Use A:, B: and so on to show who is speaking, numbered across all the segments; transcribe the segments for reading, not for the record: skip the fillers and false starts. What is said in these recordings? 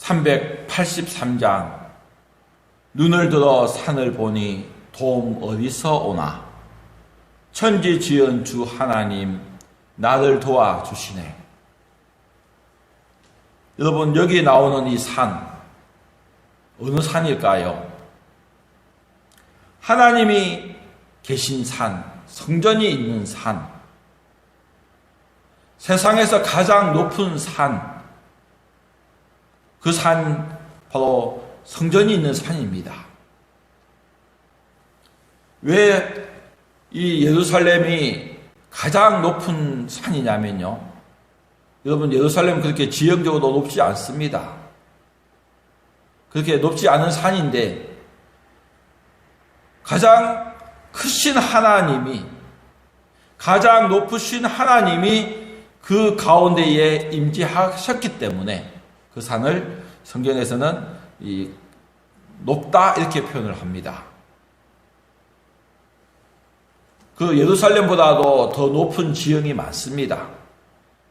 A: 383장 눈을 들어 산을 보니 도움 어디서 오나. 천지 지은 주 하나님 나를 도와주시네. 여러분, 여기 나오는 이 산, 어느 산일까요? 하나님이 계신 산, 성전이 있는 산, 세상에서 가장 높은 산, 그 산 바로 성전이 있는 산입니다. 왜 이 예루살렘이 가장 높은 산이냐면요, 여러분, 예루살렘은 그렇게 지형적으로 높지 않습니다. 그렇게 높지 않은 산인데 가장 크신 하나님이, 가장 높으신 하나님이 그 가운데에 임재하셨기 때문에 그 산을 성경에서는 높다 이렇게 표현을 합니다. 그 예루살렘보다도 더 높은 지형이 많습니다.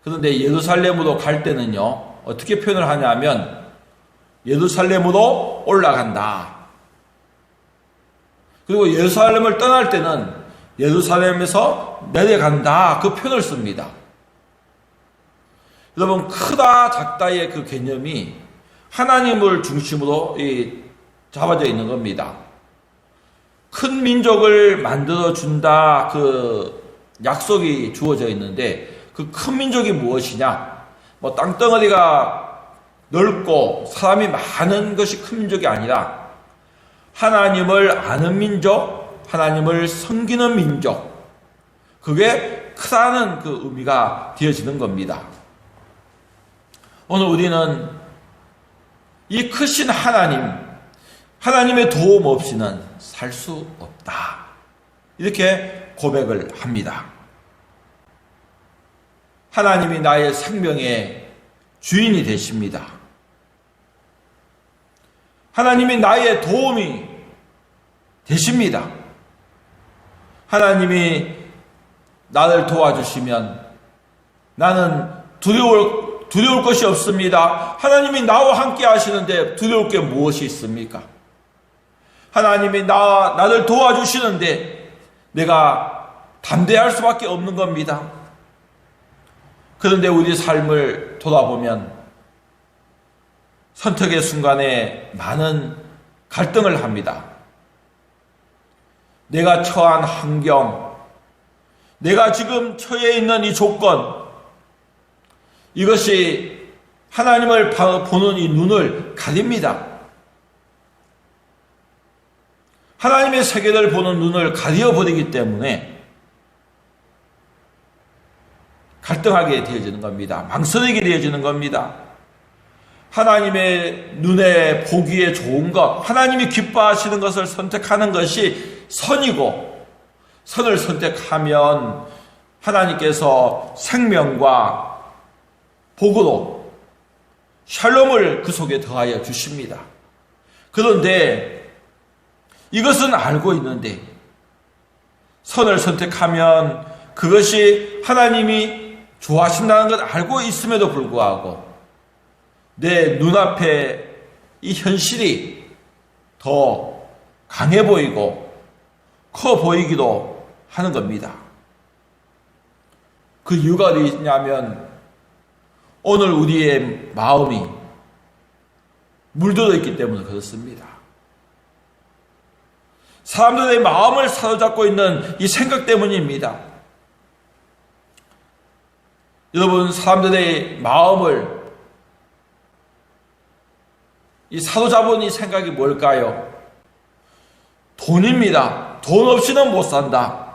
A: 그런데 예루살렘으로 갈 때는요, 어떻게 표현을 하냐면 예루살렘으로 올라간다. 그리고 예루살렘을 떠날 때는 예루살렘에서 내려간다, 그 표현을 씁니다. 여러분, 크다 작다의 그 개념이 하나님을 중심으로 잡아져 있는 겁니다. 큰 민족을 만들어준다, 그 약속이 주어져 있는데 그 큰 민족이 무엇이냐? 땅덩어리가 넓고 사람이 많은 것이 큰 민족이 아니라 하나님을 아는 민족, 하나님을 섬기는 민족, 그게 크다는 그 의미가 되어지는 겁니다. 오늘 우리는 이 크신 하나님의 도움 없이는 살 수 없다, 이렇게 고백을 합니다. 하나님이 나의 생명의 주인이 되십니다. 하나님이 나의 도움이 되십니다. 하나님이 나를 도와주시면 나는 두려울 것이 없습니다. 하나님이 나와 함께 하시는데 두려울 게 무엇이 있습니까? 하나님이 나를 도와주시는데 내가 담대할 수밖에 없는 겁니다. 그런데 우리 삶을 돌아보면 선택의 순간에 많은 갈등을 합니다. 내가 처한 환경, 내가 지금 처해 있는 이 조건, 이것이 하나님을 보는 이 눈을 가립니다. 하나님의 세계를 보는 눈을 가려버리기 때문에 갈등하게 되어지는 겁니다. 망설이게 되어지는 겁니다. 하나님의 눈에 보기에 좋은 것, 하나님이 기뻐하시는 것을 선택하는 것이 선이고, 선을 선택하면 하나님께서 생명과 복으로 샬롬을 그 속에 더하여 주십니다. 그런데 이것은 알고 있는데 선을 선택하면 그것이 하나님이 좋아하신다는 걸 알고 있음에도 불구하고 내 눈앞에 이 현실이 더 강해 보이고 커 보이기도 하는 겁니다. 그 이유가 어디냐면 오늘 우리의 마음이 물들어 있기 때문에 그렇습니다. 사람들의 마음을 사로잡고 있는 이 생각 때문입니다. 여러분, 사람들의 마음을 사로잡은 이 생각이 뭘까요? 돈입니다. 돈 없이는 못 산다.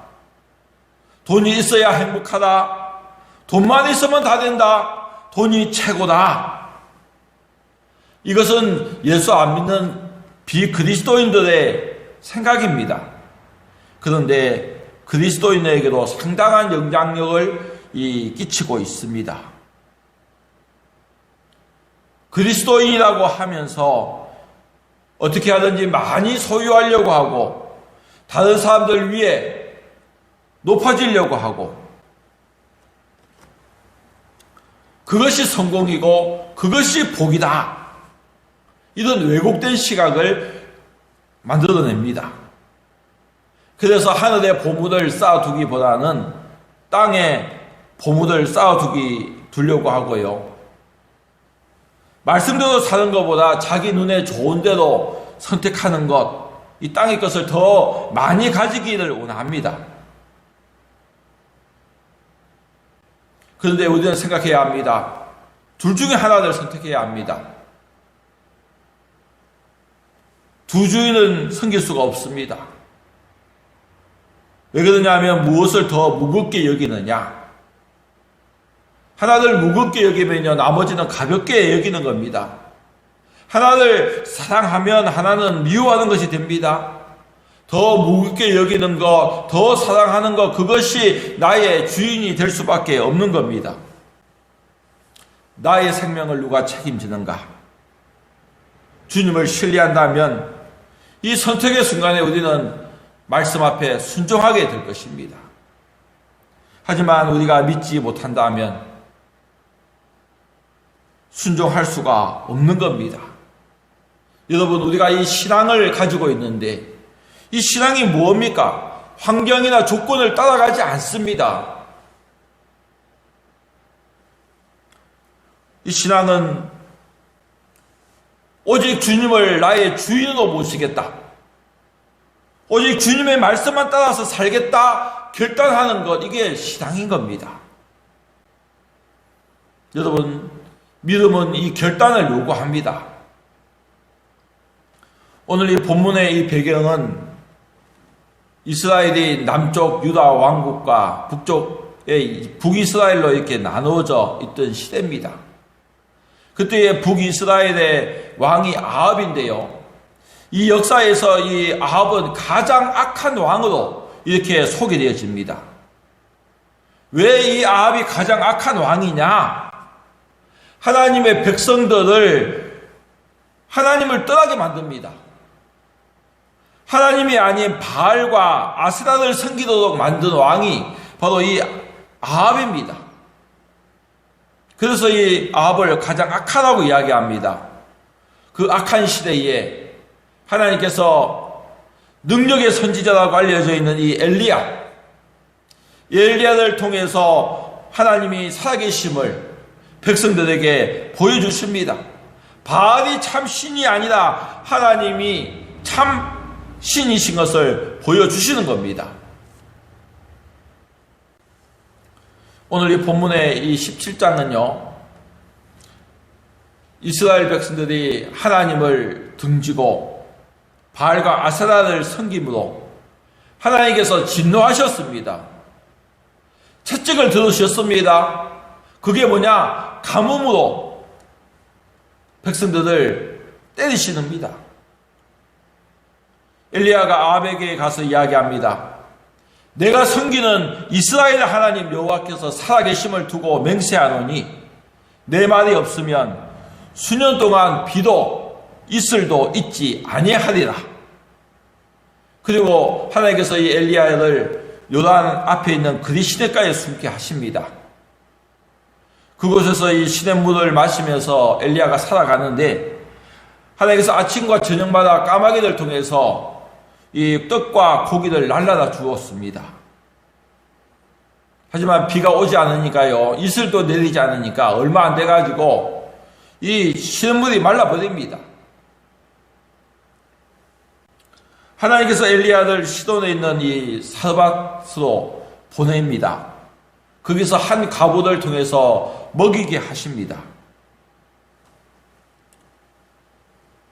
A: 돈이 있어야 행복하다. 돈만 있으면 다 된다. 돈이 최고다. 이것은 예수 안 믿는 비그리스도인들의 생각입니다. 그런데 그리스도인에게도 상당한 영향력을 끼치고 있습니다. 그리스도인이라고 하면서 어떻게 하든지 많이 소유하려고 하고 다른 사람들 위해 높아지려고 하고 그것이 성공이고 그것이 복이다, 이런 왜곡된 시각을 만들어냅니다. 그래서 하늘에 보물을 쌓아두기보다는 땅에 보물을 두려고 하고요. 말씀대로 사는 것보다 자기 눈에 좋은 대로 선택하는 것, 이 땅의 것을 더 많이 가지기를 원합니다. 그런데 우리는 생각해야 합니다. 둘 중에 하나를 선택해야 합니다. 두 주인은 섬길 수가 없습니다. 왜 그러냐면 무엇을 더 무겁게 여기느냐. 하나를 무겁게 여기면요, 나머지는 가볍게 여기는 겁니다. 하나를 사랑하면 하나는 미워하는 것이 됩니다. 더 무겁게 여기는 것, 더 사랑하는 것, 그것이 나의 주인이 될 수밖에 없는 겁니다. 나의 생명을 누가 책임지는가? 주님을 신뢰한다면 이 선택의 순간에 우리는 말씀 앞에 순종하게 될 것입니다. 하지만 우리가 믿지 못한다면 순종할 수가 없는 겁니다. 여러분, 우리가 이 신앙을 가지고 있는데 이 신앙이 뭡니까? 환경이나 조건을 따라가지 않습니다. 이 신앙은 오직 주님을 나의 주인으로 모시겠다, 오직 주님의 말씀만 따라서 살겠다 결단하는 것, 이게 신앙인 겁니다. 여러분, 믿음은 이 결단을 요구합니다. 오늘 이 본문의 이 배경은 이스라엘이 남쪽 유다 왕국과 북쪽의 북이스라엘로 이렇게 나누어져 있던 시대입니다. 그때의 북이스라엘의 왕이 아합인데요, 이 역사에서 이 아합은 가장 악한 왕으로 이렇게 소개되어집니다. 왜 이 아합이 가장 악한 왕이냐? 하나님의 백성들을 하나님을 떠나게 만듭니다. 하나님이 아닌 바알과 아세라를 섬기도록 만든 왕이 바로 이 아합입니다. 그래서 이 아합을 가장 악하다고 이야기합니다. 그 악한 시대에 하나님께서 능력의 선지자라고 알려져 있는 이 엘리야를 통해서 하나님이 살아계심을 백성들에게 보여주십니다. 바알이 참 신이 아니라 하나님이 참 신이신 것을 보여주시는 겁니다. 오늘 이 본문의 이 17장은요, 이스라엘 백성들이 하나님을 등지고 바알과 아세라를 섬김으로 하나님께서 진노하셨습니다. 채찍을 들으셨습니다. 그게 뭐냐? 가뭄으로 백성들을 때리시는니다. 엘리야가 아합에게 가서 이야기합니다. 내가 섬기는 이스라엘 하나님 여호와께서 살아계심을 두고 맹세하노니 내 말이 없으면 수년 동안 비도 이슬도 있지 아니하리라. 그리고 하나님께서 이 엘리야를 요단 앞에 있는 그리 시냇가에 숨게 하십니다. 그곳에서 이 시냇물을 마시면서 엘리야가 살아가는데 하나님께서 아침과 저녁마다 까마귀를 통해서 이 떡과 고기를 날라다 주었습니다. 하지만 비가 오지 않으니까요, 이슬도 내리지 않으니까 얼마 안 돼가지고 이 시냇물이 말라버립니다. 하나님께서 엘리야를 시돈에 있는 이 사르밧으로 보냅니다. 거기서 한 과부를 통해서 먹이게 하십니다.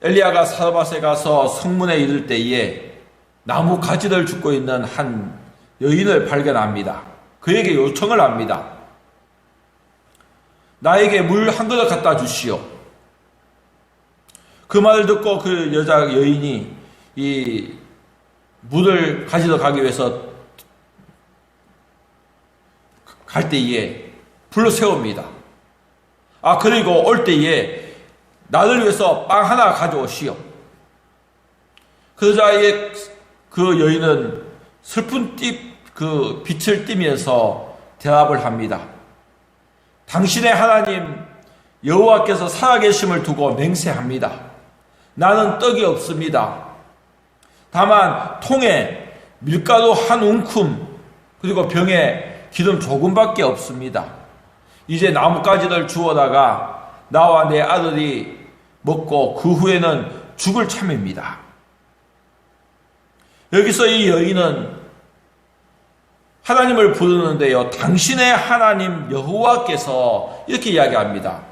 A: 엘리야가 사르밧에 가서 성문에 이를 때에 나무 가지를 줍고 있는 한 여인을 발견합니다. 그에게 요청을 합니다. 나에게 물 한 그릇 갖다 주시오. 그 말을 듣고 그 여인이 이 물을 가지러 가기 위해서 갈 때에 불러 세웁니다. 그리고 올 때에 나를 위해서 빵 하나 가져오시오. 그러자 그 여인은 슬픈 그 빛을 띠면서 대답을 합니다. 당신의 하나님 여호와께서 살아계심을 두고 맹세합니다. 나는 떡이 없습니다. 다만 통에 밀가루 한 움큼 그리고 병에 기름 조금밖에 없습니다. 이제 나뭇가지를 주워다가 나와 내 아들이 먹고 그 후에는 죽을 참입니다. 여기서 이 여인은 하나님을 부르는데요, 당신의 하나님 여호와께서 이렇게 이야기합니다.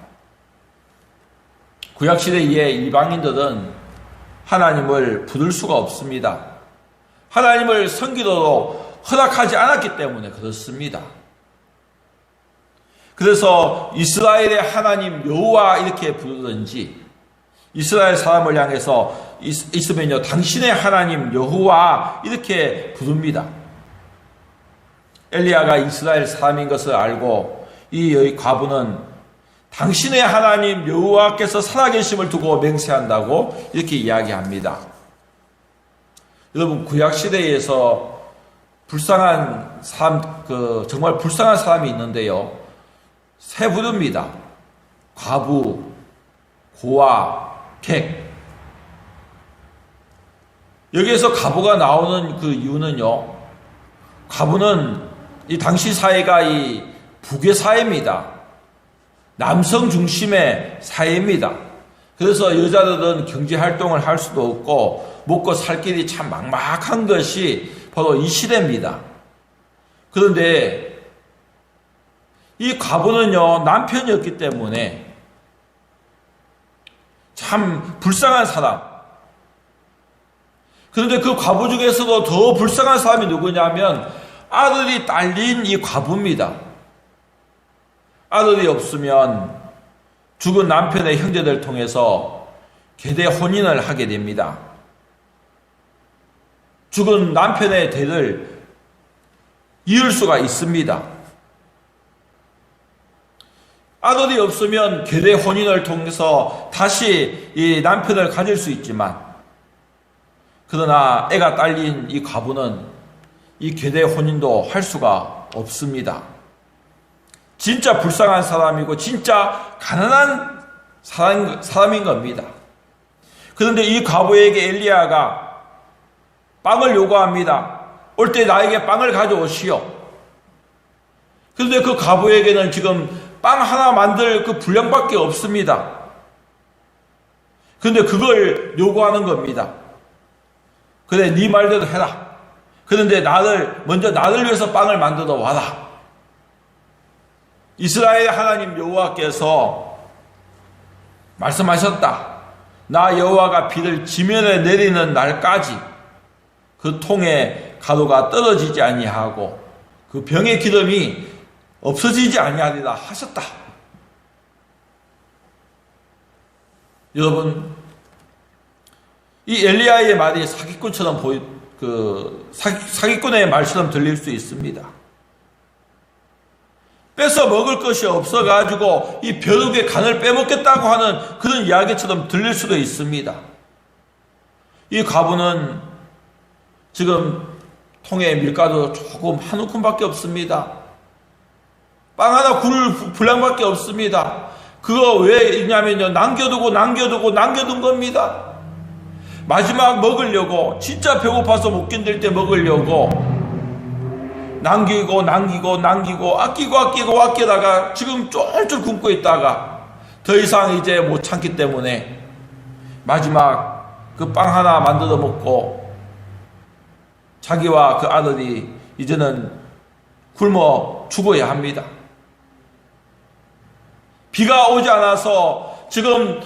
A: 구약시대의 이방인들은 하나님을 부를 수가 없습니다. 하나님을 섬기도록 허락하지 않았기 때문에 그렇습니다. 그래서 이스라엘의 하나님 여호와 이렇게 부르든지 이스라엘 사람을 향해서 있으면요, 당신의 하나님 여호와 이렇게 부릅니다. 엘리야가 이스라엘 사람인 것을 알고 이 과부는 당신의 하나님 여호와께서 살아계심을 두고 맹세한다고 이렇게 이야기합니다. 여러분, 구약 시대에서 불쌍한 사람, 정말 불쌍한 사람이 있는데요, 세 부류입니다. 과부, 고아, 객. 여기에서 과부가 나오는 그 이유는요, 과부는 이 당시 사회가 이 북의 사회입니다. 남성 중심의 사회입니다. 그래서 여자들은 경제활동을 할 수도 없고 먹고 살 길이 참 막막한 것이 바로 이 시대입니다. 그런데 이 과부는요, 남편이 없기 때문에 참 불쌍한 사람. 그런데 그 과부 중에서도 더 불쌍한 사람이 누구냐면 아들이 딸린 이 과부입니다. 아들이 없으면 죽은 남편의 형제들 통해서 계대 혼인을 하게 됩니다. 죽은 남편의 대를 이을 수가 있습니다. 아들이 없으면 계대 혼인을 통해서 다시 이 남편을 가질 수 있지만, 그러나 애가 딸린 이 과부는 이 계대 혼인도 할 수가 없습니다. 진짜 불쌍한 사람이고 진짜 가난한 사람인 겁니다. 그런데 이 과부에게 엘리야가 빵을 요구합니다. 올 때 나에게 빵을 가져오시오. 그런데 그 과부에게는 지금 빵 하나 만들 그 분량밖에 없습니다. 그런데 그걸 요구하는 겁니다. 그래, 네 말대로 해라. 그런데 먼저 나를 위해서 빵을 만들어 와라. 이스라엘 하나님 여호와께서 말씀하셨다. 나 여호와가 비를 지면에 내리는 날까지 그 통에 가루가 떨어지지 아니하고 그 병의 기름이 없어지지 아니하리라 하셨다. 여러분, 이 엘리야의 말이 사기꾼처럼 사기꾼의 말처럼 들릴 수 있습니다. 뺏어 먹을 것이 없어가지고 이 벼룩의 간을 빼먹겠다고 하는 그런 이야기처럼 들릴 수도 있습니다. 이 과부는 지금 통에 밀가루 조금 한 움큼밖에 없습니다. 빵 하나 굴 분량밖에 없습니다. 그거 왜 있냐면요, 남겨둔 겁니다. 마지막 먹으려고, 진짜 배고파서 못 견딜 때 먹으려고 남기고 아끼다가 지금 쫄쫄 굶고 있다가 더 이상 이제 못 참기 때문에 마지막 그 빵 하나 만들어 먹고 자기와 그 아들이 이제는 굶어 죽어야 합니다. 비가 오지 않아서 지금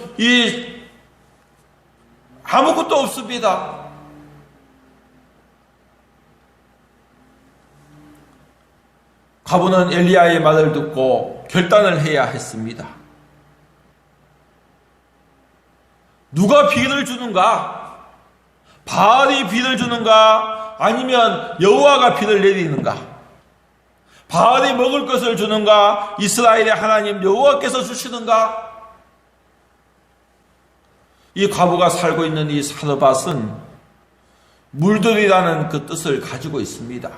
A: 아무것도 없습니다. 과부는 엘리야의 말을 듣고 결단을 해야 했습니다. 누가 비를 주는가? 바알이 비를 주는가? 아니면 여호와가 비를 내리는가? 바알이 먹을 것을 주는가? 이스라엘의 하나님 여호와께서 주시는가? 이 과부가 살고 있는 이 사르밧은 물들이라는 그 뜻을 가지고 있습니다.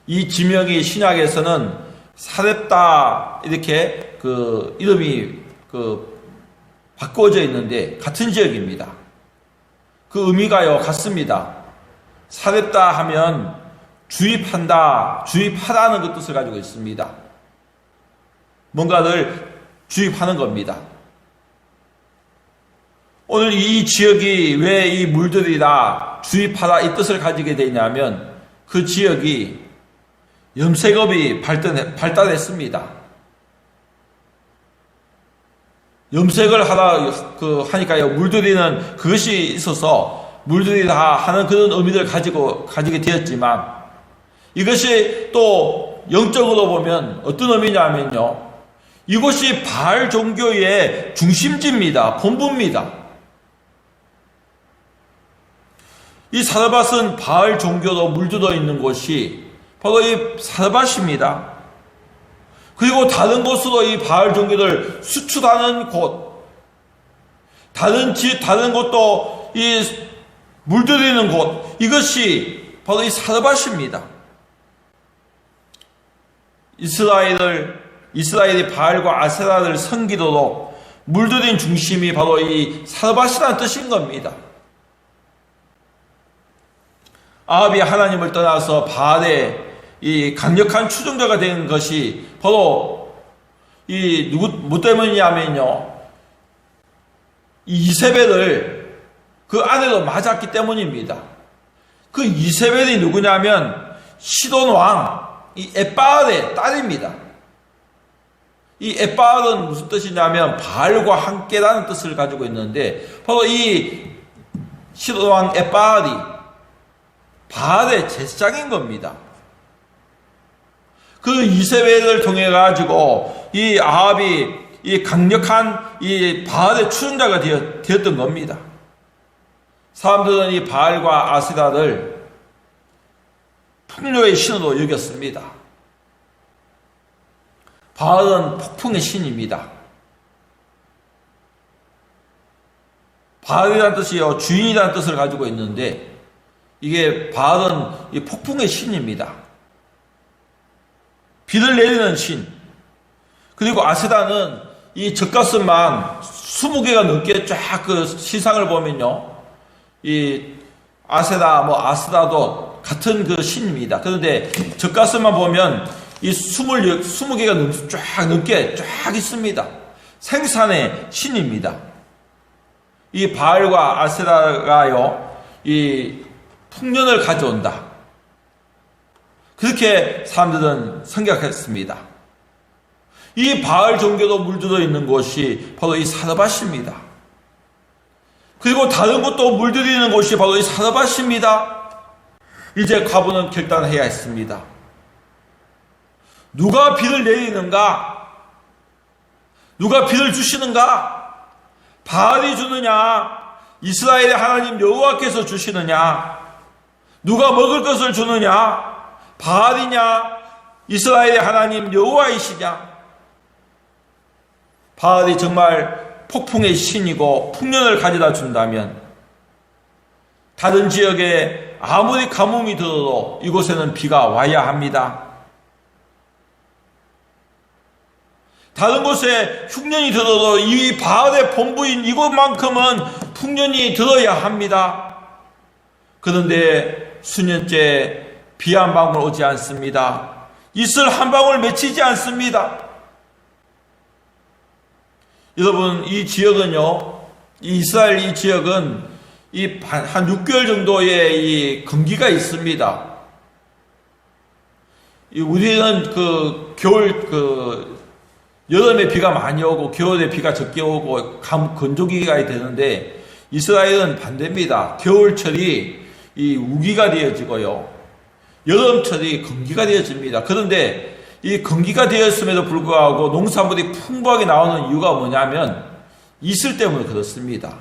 A: 이 지명이 신약에서는 사렙다 이렇게 그 이름이 바꾸어져 있는데 같은 지역입니다. 그 의미가요 같습니다. 사렙다 하면 주입한다, 주입하다는 그 뜻을 가지고 있습니다. 뭔가를 주입하는 겁니다. 오늘 이 지역이 왜 이 물들이다, 주입하다 이 뜻을 가지게 되냐면 그 지역이 염색업이 발달했습니다. 염색을 하니까요, 물들이는 그것이 있어서 물들이다 하는 그런 의미를 가지게 되었지만 이것이 또 영적으로 보면 어떤 의미냐면요, 이곳이 바알 종교의 중심지입니다. 본부입니다. 이 사르밧은 바알 종교로 물들어 있는 곳이 바로 이 사르밧입니다. 그리고 다른 곳으로 이 바알 종교를 수출하는 곳, 다른 곳도 이 물들이는 곳, 이것이 바로 이 사르밧입니다. 이스라엘이 바알과 아세라를 섬기도록 물들인 중심이 바로 이 사르밧이라는 뜻인 겁니다. 아합이 하나님을 떠나서 바알의 이 강력한 추종자가 된 것이 바로 뭐 때문이냐면요, 이 이세벨을 그 아내로 맞았기 때문입니다. 그 이세벨이 누구냐면 시돈 왕 이 엣바알의 딸입니다. 이 엣바알은 무슨 뜻이냐면 바알과 함께라는 뜻을 가지고 있는데, 바로 이 시돈 왕 엣바알이 바알의 제사장인 겁니다. 그 이세벨을 통해 가지고 이 아합이 이 강력한 이 바알의 추종자가 되었던 겁니다. 사람들은 이 바알과 아세라를 풍요의 신으로 여겼습니다. 바알은 폭풍의 신입니다. 바알이라는 뜻이요, 주인이라는 뜻을 가지고 있는데, 이게 바알은 이 폭풍의 신입니다. 비를 내리는 신. 그리고 아세라는 이 젖가슴만 20개가 넘게 쫙 그 시상을 보면요, 이 아세라, 아스라도 같은 그 신입니다. 그런데 젖가슴만 보면 이 20개가 쫙 넘게 쫙 있습니다. 생산의 신입니다. 이 바알과 아세라가요, 이 풍년을 가져온다, 그렇게 사람들은 생각했습니다. 이 바알 종교도 물들어 있는 곳이 바로 이 사르밧입니다. 그리고 다른 곳도 물들이는 곳이 바로 이 사르밧입니다. 이제 과부는 결단해야 했습니다. 누가 비를 내리는가? 누가 비를 주시는가? 바알이 주느냐? 이스라엘의 하나님 여호와께서 주시느냐? 누가 먹을 것을 주느냐? 바알이냐? 이스라엘의 하나님 여호와이시냐? 바알이 정말 폭풍의 신이고 풍년을 가져다 준다면 다른 지역에 아무리 가뭄이 들어도 이곳에는 비가 와야 합니다. 다른 곳에 흉년이 들어도 이 바알의 본부인 이곳만큼은 풍년이 들어야 합니다. 그런데 수년째 비 한 방울 오지 않습니다. 이슬 한 방울 맺히지 않습니다. 여러분, 이 지역은요, 이 이스라엘 이 지역은 한 6개월 정도의 이 건기가 있습니다. 우리는 여름에 비가 많이 오고 겨울에 비가 적게 오고 건조기가 되는데, 이스라엘은 반대입니다. 겨울철이 이 우기가 되어지고요, 여름철이 건기가 되어집니다. 그런데 이 건기가 되었음에도 불구하고 농산물이 풍부하게 나오는 이유가 뭐냐면 이슬 때문에 그렇습니다.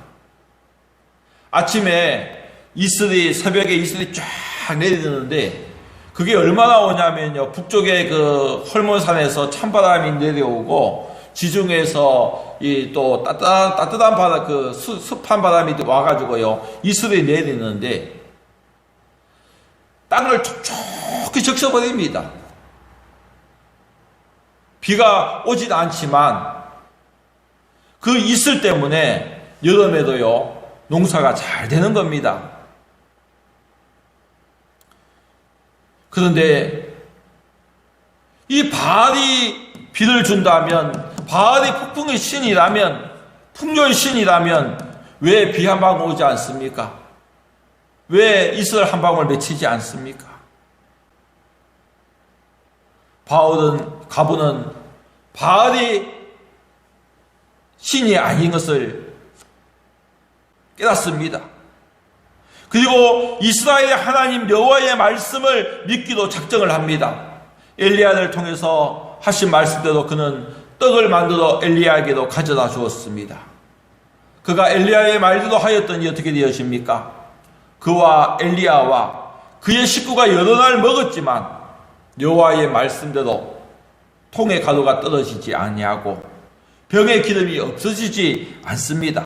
A: 아침에 새벽에 이슬이 쫙 내리는데, 그게 얼마나 오냐면요, 북쪽의 그 헐몬산에서 찬바람이 내려오고 지중해에서 또 따뜻한 바람, 습한 바람이 와가지고요, 이슬이 내리는데 땅을 촉촉히 적셔버립니다. 비가 오진 않지만 그 이슬 때문에 여름에도요, 농사가 잘 되는 겁니다. 그런데 이 바알이 비를 준다면, 바알이 폭풍의 신이라면, 풍요의 신이라면 왜 비 한 방울 오지 않습니까? 왜 이슬 한 방울 맺히지 않습니까? 가부는 바알이 신이 아닌 것을 깨닫습니다. 그리고 이스라엘의 하나님 여호와의 말씀을 믿기로 작정을 합니다. 엘리야를 통해서 하신 말씀대로 그는 떡을 만들어 엘리야에게도 가져다 주었습니다. 그가 엘리야의 말대로 하였더니 어떻게 되었습니까? 그와 엘리야와 그의 식구가 여러 날 먹었지만 여호와의 말씀대로 통의 가루가 떨어지지 아니하고 병의 기름이 없어지지 않습니다.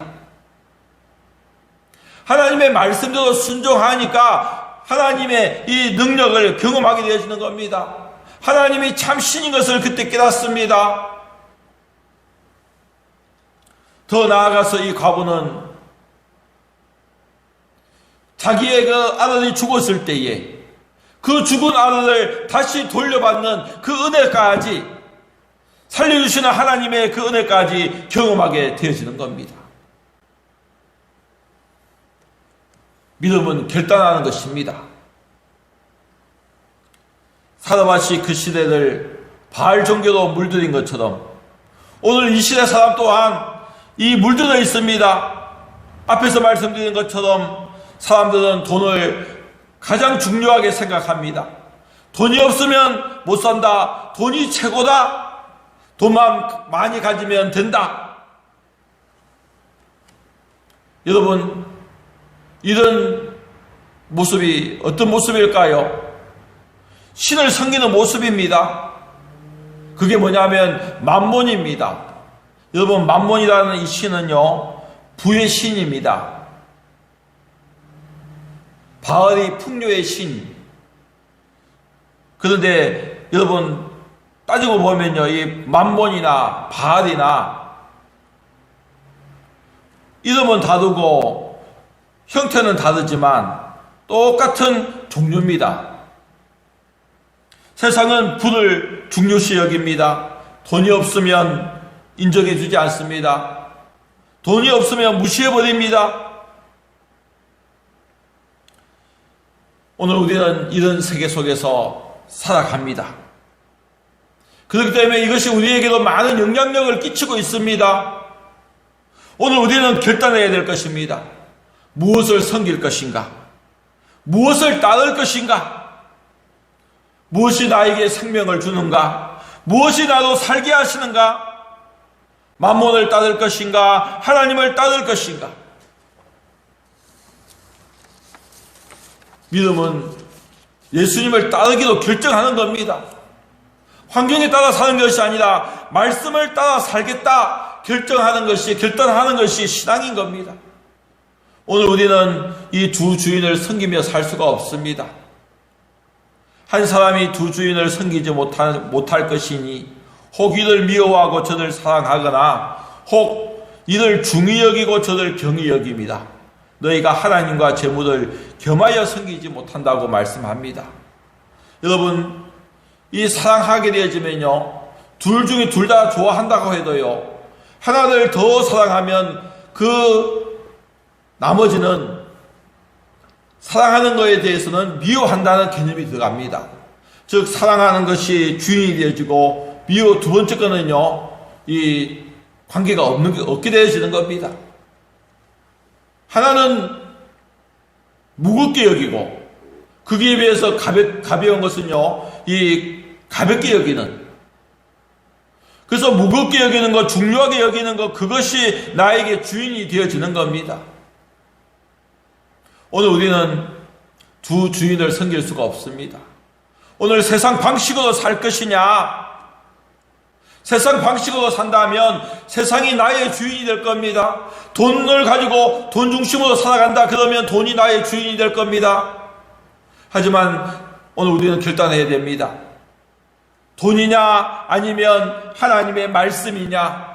A: 하나님의 말씀대로 순종하니까 하나님의 이 능력을 경험하게 되어지는 겁니다. 하나님이 참 신인 것을 그때 깨닫습니다. 더 나아가서 이 과부는 자기의 그 아들이 죽었을 때에 그 죽은 아들을 다시 돌려받는 그 은혜까지, 살려주시는 하나님의 그 은혜까지 경험하게 되어지는 겁니다. 믿음은 결단하는 것입니다. 사르밧이 그 시대를 바알 종교로 물들인 것처럼 오늘 이 시대 사람 또한 이 물들어 있습니다. 앞에서 말씀드린 것처럼 사람들은 돈을 가장 중요하게 생각합니다. 돈이 없으면 못 산다. 돈이 최고다. 돈만 많이 가지면 된다. 여러분, 이런 모습이 어떤 모습일까요? 신을 섬기는 모습입니다. 그게 뭐냐면 만몬입니다. 여러분, 만몬이라는 이 신은요, 부의 신입니다. 바알이 풍요의 신. 그런데 여러분 따지고 보면요, 이 만몬이나 바알이나 이름은 다르고 형태는 다르지만 똑같은 종류입니다. 세상은 부를 중요시 여깁니다. 돈이 없으면 인정해 주지 않습니다. 돈이 없으면 무시해 버립니다. 오늘 우리는 이런 세계 속에서 살아갑니다. 그렇기 때문에 이것이 우리에게도 많은 영향력을 끼치고 있습니다. 오늘 우리는 결단해야 될 것입니다. 무엇을 섬길 것인가? 무엇을 따를 것인가? 무엇이 나에게 생명을 주는가? 무엇이 나도 살게 하시는가? 만몬을 따를 것인가? 하나님을 따를 것인가? 믿음은 예수님을 따르기로 결정하는 겁니다. 환경에 따라 사는 것이 아니라 말씀을 따라 살겠다 결단하는 것이 신앙인 겁니다. 오늘 우리는 이 두 주인을 섬기며 살 수가 없습니다. 한 사람이 두 주인을 섬기지 못할 것이니 혹 이를 미워하고 저를 사랑하거나 혹 이를 중히 여기고 저를 경히 여깁니다. 너희가 하나님과 재물을 겸하여 섬기지 못한다고 말씀합니다. 여러분, 이 사랑하게 되어지면요, 둘 중에 둘 다 좋아한다고 해도요, 하나를 더 사랑하면 그 나머지는 사랑하는 것에 대해서는 미워한다는 개념이 들어갑니다. 즉 사랑하는 것이 주인이 되어지고 두 번째 거는요, 이 관계가 없게 되어지는 겁니다. 하나는 무겁게 여기고 거기에 비해서 가벼운 것은요, 이 가볍게 여기는, 그래서 무겁게 여기는 것, 중요하게 여기는 것, 그것이 나에게 주인이 되어지는 겁니다. 오늘 우리는 두 주인을 섬길 수가 없습니다. 오늘 세상 방식으로 살 것이냐? 세상 방식으로 산다면 세상이 나의 주인이 될 겁니다. 돈을 가지고 돈 중심으로 살아간다 그러면 돈이 나의 주인이 될 겁니다. 하지만 오늘 우리는 결단해야 됩니다. 돈이냐 아니면 하나님의 말씀이냐?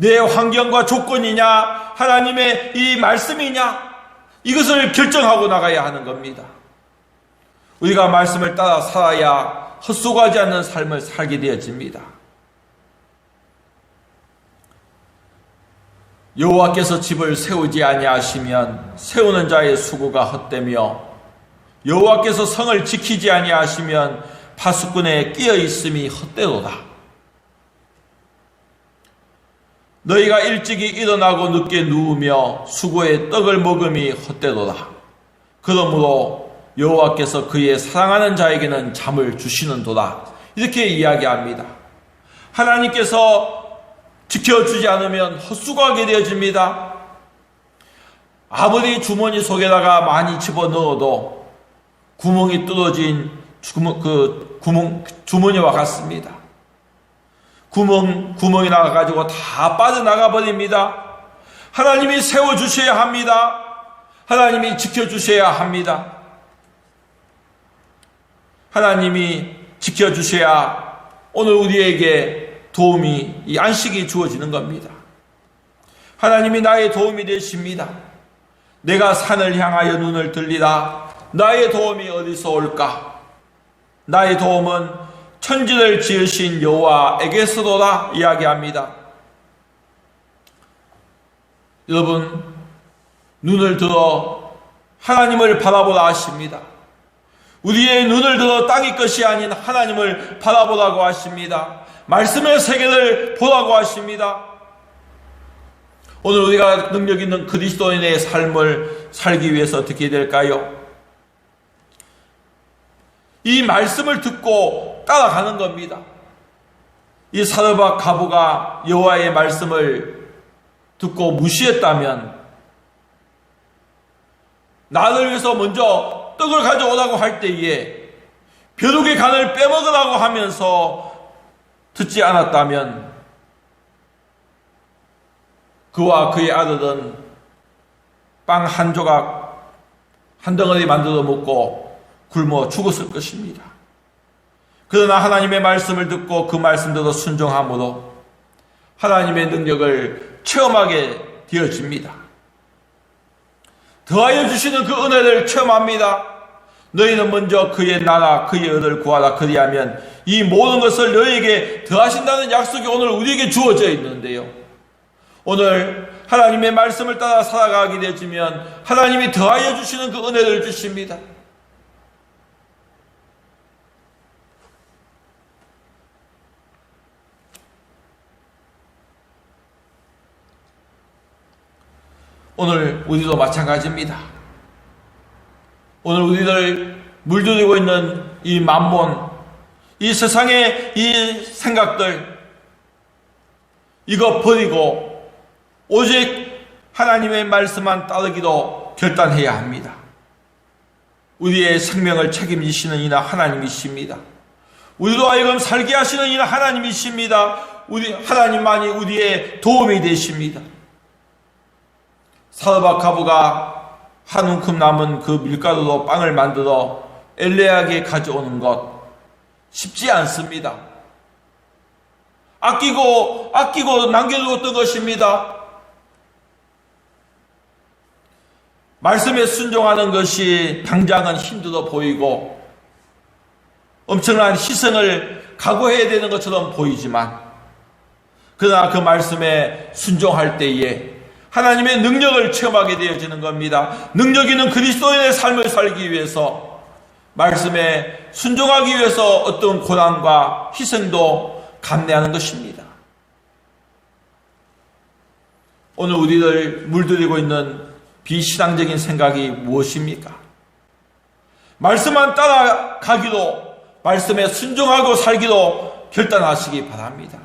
A: 내 환경과 조건이냐, 하나님의 이 말씀이냐, 이것을 결정하고 나가야 하는 겁니다. 우리가 말씀을 따라 살아야 헛수고하지 않는 삶을 살게 되어집니다. 여호와께서 집을 세우지 아니하시면 세우는 자의 수고가 헛되며 여호와께서 성을 지키지 아니하시면 파수꾼의 끼어 있음이 헛되도다. 너희가 일찍이 일어나고 늦게 누우며 수고의 떡을 먹음이 헛되도다. 그러므로 여호와께서 그의 사랑하는 자에게는 잠을 주시는도다. 이렇게 이야기합니다. 하나님께서 지켜주지 않으면 헛수고하게 되어집니다. 아무리 주머니 속에다가 많이 집어넣어도 구멍이 뚫어진 주머니와 같습니다. 구멍이 나가가지고 다 빠져나가 버립니다. 하나님이 세워주셔야 합니다. 하나님이 지켜주셔야 합니다. 하나님이 지켜주셔야 오늘 우리에게 도움이, 이 안식이 주어지는 겁니다. 하나님이 나의 도움이 되십니다. 내가 산을 향하여 눈을 들리라. 나의 도움이 어디서 올까? 나의 도움은 천지를 지으신 여호와에게서도다 이야기합니다. 여러분, 눈을 들어 하나님을 바라보라 하십니다. 우리의 눈을 들어 땅의 것이 아닌 하나님을 바라보라고 하십니다. 말씀의 세계를 보라고 하십니다. 오늘 우리가 능력 있는 그리스도인의 삶을 살기 위해서 어떻게 될까요? 이 말씀을 듣고 따라가는 겁니다. 이 사르밧 가부가 여호와의 말씀을 듣고 무시했다면 나를 위해서 먼저 떡을 가져오라고 할 때에 벼룩의 간을 빼먹으라고 하면서 듣지 않았다면 그와 그의 아들은 빵 한 조각, 한 덩어리 만들어 먹고 굶어 죽었을 것입니다. 그러나 하나님의 말씀을 듣고 그 말씀대로 순종함으로 하나님의 능력을 체험하게 되어집니다. 더하여 주시는 그 은혜를 체험합니다. 너희는 먼저 그의 나라 그의 의를 구하라. 그리하면 이 모든 것을 너희에게 더하신다는 약속이 오늘 우리에게 주어져 있는데요. 오늘 하나님의 말씀을 따라 살아가게 되어지면 하나님이 더하여 주시는 그 은혜를 주십니다. 오늘 우리도 마찬가지입니다. 오늘 우리를 물들이고 있는 이 만몬, 이 세상의 이 생각들, 이거 버리고 오직 하나님의 말씀만 따르기로 결단해야 합니다. 우리의 생명을 책임지시는 이나 하나님이십니다. 우리로 하여금 살게 하시는 이나 하나님이십니다. 하나님만이 우리의 도움이 되십니다. 사르밧 가부가 한 움큼 남은 그 밀가루로 빵을 만들어 엘레에게 가져오는 것 쉽지 않습니다. 아끼고 남겨두었던 것입니다. 말씀에 순종하는 것이 당장은 힘들어 보이고 엄청난 희생을 각오해야 되는 것처럼 보이지만 그러나 그 말씀에 순종할 때에 하나님의 능력을 체험하게 되어지는 겁니다. 능력 있는 그리스도인의 삶을 살기 위해서 말씀에 순종하기 위해서 어떤 고난과 희생도 감내하는 것입니다. 오늘 우리를 물들이고 있는 비신앙적인 생각이 무엇입니까? 말씀만 따라가기로, 말씀에 순종하고 살기로 결단하시기 바랍니다.